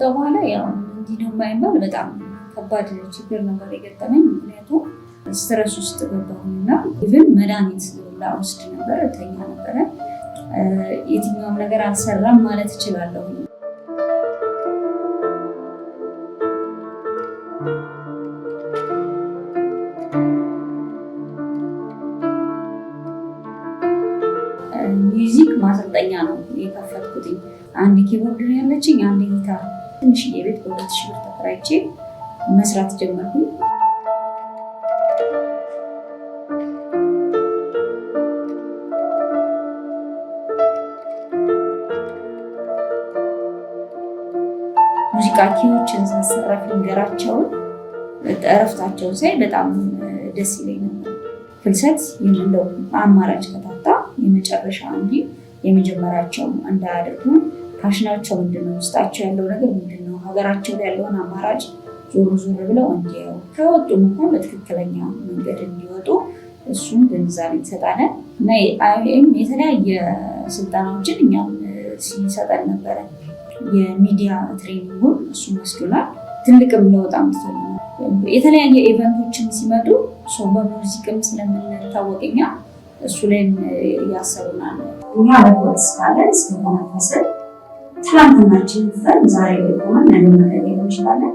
ከመጣሁ በኋላ ያው እንዲህ ነው የማይባል በጣም ከባድ ችግር ነበር የገጠመኝ። ምክንያቱም ስትረስ ውስጥ ገባሁና ኢቭን መድኃኒት ላወስድ ነበር፣ እተኛ ነበረ። የትኛውም ነገር አልሰራም ማለት እችላለሁ። ሚውዚክ ማሰልጠኛ ነው የከፈትኩት። አንድ ኪቦርድ ነው ያለችኝ፣ አንድ ጊታር፣ ትንሽዬ ቤት በ2000 ብር ተከራይቼ መስራት ጀመርኩኝ። ሙዚቃ ኪዎችን ሳሰራ ፊንገራቸውን እረፍታቸውን ሳይ በጣም ደስ ይለኝ ነበር። ፍልሰት የምንለው አማራጭ ከታጣ የመጨረሻ እንጂ የመጀመሪያቸው እንዳያደርጉ ፓሽናቸው ምንድነው፣ ውስጣቸው ያለው ነገር ምንድነው፣ ሀገራቸው ላይ ያለውን አማራጭ ዞር ዞር ብለው እንዲያው ከወጡም እንኳን በትክክለኛ መንገድ እንዲወጡ እሱን ግንዛቤ እንሰጣለን እና አይኤም የተለያየ ስልጠናዎችን እኛም ሲሰጠን ነበረ። የሚዲያ ትሬኒንጉን እሱን ወስዶናል። ትልቅም ለውጥ አምጥቶልናል። የተለያየ ኢቨንቶችን ሲመጡ ሰው በሙዚቅም ስለምንታወቅኛ እሱ ላይም ያሰሩናል። እኛ በህይወት እስካለን እስከተነፈስን ትናንትናችንን ትተን ዛሬ ላይ ቆመን ነገ መቀየር እንችላለን።